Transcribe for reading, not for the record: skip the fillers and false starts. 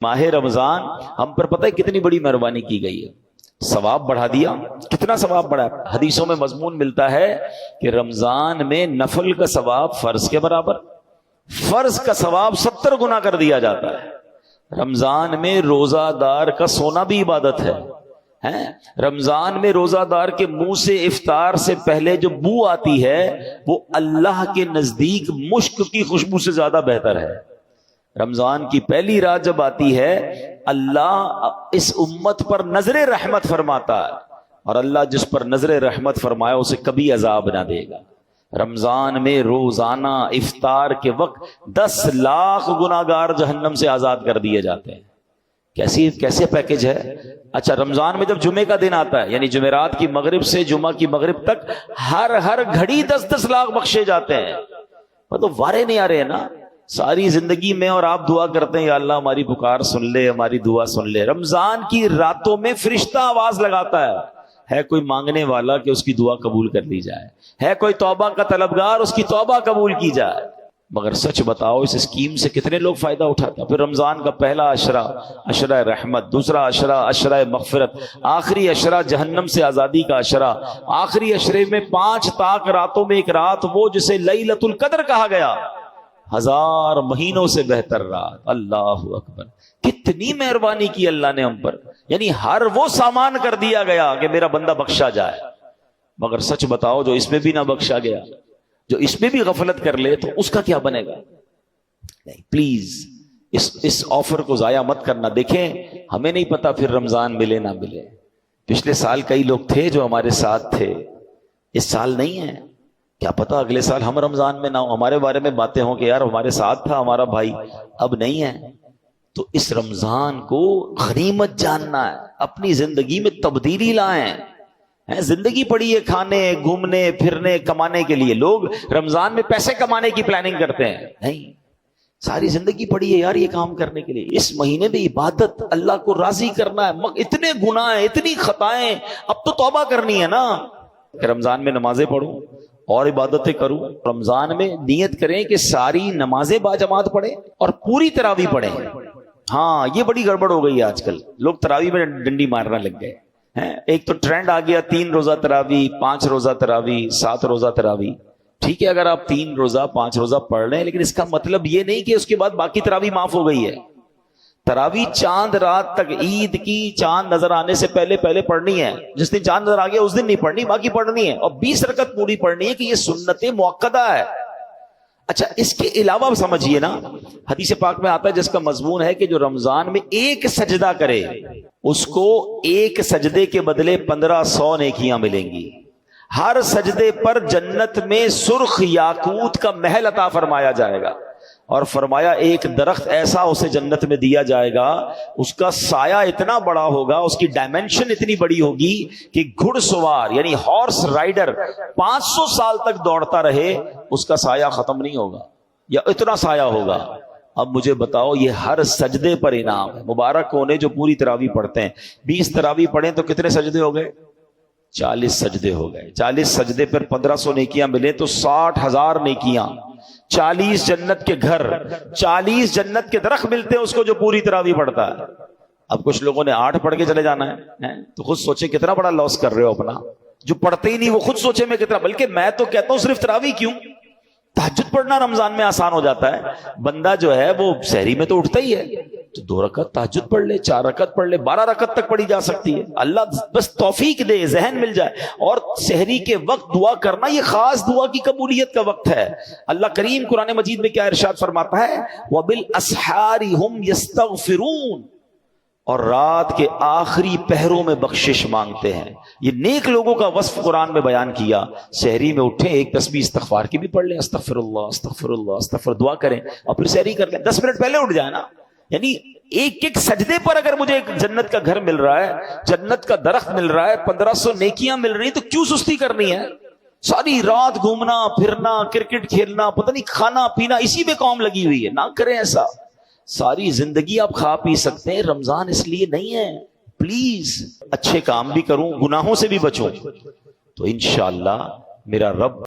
ماہ رمضان ہم پر پتہ ہے کتنی بڑی مہربانی کی گئی ہے، ثواب بڑھا دیا۔ کتنا ثواب بڑھا؟ حدیثوں میں مضمون ملتا ہے کہ رمضان میں نفل کا ثواب فرض کے برابر، فرض کا ثواب 70 گنا کر دیا جاتا ہے۔ رمضان میں روزہ دار کا سونا بھی عبادت ہے۔ رمضان میں روزہ دار کے منہ سے افطار سے پہلے جو بو آتی ہے وہ اللہ کے نزدیک مشک کی خوشبو سے زیادہ بہتر ہے۔ رمضان کی پہلی رات جب آتی ہے اللہ اس امت پر نظر رحمت فرماتا ہے، اور اللہ جس پر نظر رحمت فرمایا اسے کبھی عذاب نہ دے گا۔ رمضان میں روزانہ افطار کے وقت 10 لاکھ گناہگار جہنم سے آزاد کر دیے جاتے ہیں۔ کیسے پیکج ہے؟ اچھا، رمضان میں جب جمعے کا دن آتا ہے، یعنی جمعرات کی مغرب سے جمعہ کی مغرب تک ہر گھڑی 10 لاکھ بخشے جاتے ہیں۔ مطلب وارے نہیں آ رہے ہیں نا ساری زندگی میں، اور آپ دعا کرتے ہیں یا اللہ ہماری پکار سن لے، ہماری دعا سن لے۔ رمضان کی راتوں میں فرشتہ آواز لگاتا ہے کوئی مانگنے والا کہ اس کی دعا قبول کر لی جائے، ہے کوئی توبہ کا طلبگار اس کی توبہ قبول کی جائے۔ مگر سچ بتاؤ اس اسکیم سے کتنے لوگ فائدہ اٹھاتے ہیں؟ پھر رمضان کا پہلا عشرہ عشرہ رحمت، دوسرا عشرہ عشرہ مغفرت، آخری عشرہ جہنم سے آزادی کا عشرہ، آخری عشرے میں 5 طاق راتوں میں ایک رات وہ جسے لیلۃ القدر کہا گیا، 1000 مہینوں سے بہتر رات۔ اللہ اکبر، کتنی مہربانی کی اللہ نے ہم پر، یعنی ہر وہ سامان کر دیا گیا کہ میرا بندہ بخشا جائے۔ مگر سچ بتاؤ جو اس میں بھی نہ بخشا گیا، جو اس میں بھی غفلت کر لے تو اس کا کیا بنے گا؟ نہیں، پلیز اس آفر کو ضائع مت کرنا۔ دیکھیں ہمیں نہیں پتا پھر رمضان ملے نہ ملے۔ پچھلے سال کئی لوگ تھے جو ہمارے ساتھ تھے، اس سال نہیں ہے، کیا پتا اگلے سال ہم رمضان میں نہ ہوں، ہمارے بارے میں باتیں ہوں کہ یار ہمارے ساتھ تھا ہمارا بھائی، اب نہیں ہے۔ تو اس رمضان کو غنیمت جاننا ہے، اپنی زندگی میں تبدیلی لائیں۔ زندگی پڑی ہے کھانے گھومنے پھرنے کمانے کے لیے، لوگ رمضان میں پیسے کمانے کی پلاننگ کرتے ہیں، نہیں، ساری زندگی پڑی ہے یار یہ کام کرنے کے لیے۔ اس مہینے میں عبادت، اللہ کو راضی کرنا ہے، اتنے گناہ ہیں، اتنی خطائیں، اب تو توبہ کرنی ہے نا۔ کہ رمضان میں نمازیں پڑھوں اور عبادتیں کروں۔ رمضان میں نیت کریں کہ ساری نمازیں باجماعت پڑھیں اور پوری تراویح پڑھیں۔ ہاں یہ بڑی گڑبڑ ہو گئی ہے آج کل، لوگ تراویح میں ڈنڈی مارنا لگ گئے۔ ایک تو ٹرینڈ آ گیا 3 روزہ تراویح، 5 روزہ تراویح، 7 روزہ تراویح۔ ٹھیک ہے اگر آپ 3 روزہ 5 روزہ پڑھ رہے ہیں، لیکن اس کا مطلب یہ نہیں کہ اس کے بعد باقی تراویح معاف ہو گئی ہے۔ تراویح چاند رات تک، عید کی چاند نظر آنے سے پہلے پڑھنی ہے۔ جس دن چاند نظر آ گیا اس دن نہیں پڑھنی، باقی پڑھنی ہے، اور 20 رکعت پوری پڑھنی ہے، کہ یہ سنت موقدہ ہے۔ اچھا اس کے علاوہ سمجھیے نا، حدیث پاک میں آتا ہے جس کا مضمون ہے کہ جو رمضان میں ایک سجدہ کرے اس کو ایک سجدے کے بدلے 1500 نیکیاں ملیں گی۔ ہر سجدے پر جنت میں سرخ یاقوت کا محل عطا فرمایا جائے گا، اور فرمایا ایک درخت ایسا اسے جنت میں دیا جائے گا، اس کا سایہ اتنا بڑا ہوگا، اس کی ڈائمنشن اتنی بڑی ہوگی کہ گھڑ سوار یعنی ہارس رائڈر 500 سال تک دوڑتا رہے اس کا سایہ ختم نہیں ہوگا، یا اتنا سایہ ہوگا۔ اب مجھے بتاؤ یہ ہر سجدے پر انعام ہے۔ مبارک ہونے جو پوری تراویح پڑھتے ہیں، 20 تراویح پڑھیں تو کتنے سجدے ہو گئے؟ 40 سجدے ہو گئے۔ 40 سجدے پر 1500 نیکیاں ملے تو 60,000 نیکیاں، 40 جنت کے گھر، 40 جنت کے درخت ملتے ہیں اس کو جو پوری تراویح پڑھتا ہے۔ اب کچھ لوگوں نے 8 پڑھ کے چلے جانا ہے، تو خود سوچے کتنا بڑا لاس کر رہے ہو اپنا۔ جو پڑھتے ہی نہیں وہ خود سوچے میں کتنا، بلکہ میں تو کہتا ہوں صرف تراویح کیوں، تہجد پڑھنا رمضان میں آسان ہو جاتا ہے۔ بندہ جو ہے وہ سحری میں تو اٹھتا ہی ہے، تو 2 رکعت تہجد پڑھ لے، 4 رکعت پڑھ لے، 12 رکعت تک پڑھی جا سکتی ہے۔ اللہ بس توفیق دے، ذہن مل جائے۔ اور سحری کے وقت دعا کرنا یہ خاص دعا کی قبولیت کا وقت ہے۔ اللہ کریم قرآن مجید میں کیا ارشاد فرماتا ہے؟ وَبِالْأَسْحَارِ هُمْ يَسْتَغْفِرُونَ، اور رات کے آخری پہروں میں بخشش مانگتے ہیں۔ یہ نیک لوگوں کا وصف قرآن میں بیان کیا۔ سحری میں اٹھیں، ایک تسبیح استغفار کی بھی پڑھ لیں، استغفر اللہ استغفر اللہ استغفر، دعا کریں، اور پھر سحری کر لیں۔ 10 منٹ پہلے اٹھ جائیں نا، یعنی ایک سجدے پر اگر مجھے ایک جنت کا گھر مل رہا ہے، جنت کا درخت مل رہا ہے، 1500 نیکیاں مل رہی ہیں، تو کیوں سستی کرنی ہے؟ ساری رات گھومنا پھرنا، کرکٹ کھیلنا، پتہ نہیں کھانا پینا، اسی پہ قوم لگی ہوئی ہے۔ نہ کریں ایسا۔ ساری زندگی آپ کھا پی سکتے ہیں، رمضان اس لیے نہیں ہے۔ پلیز اچھے کام بھی کروں، گناہوں سے بھی بچوں، تو انشاءاللہ میرا رب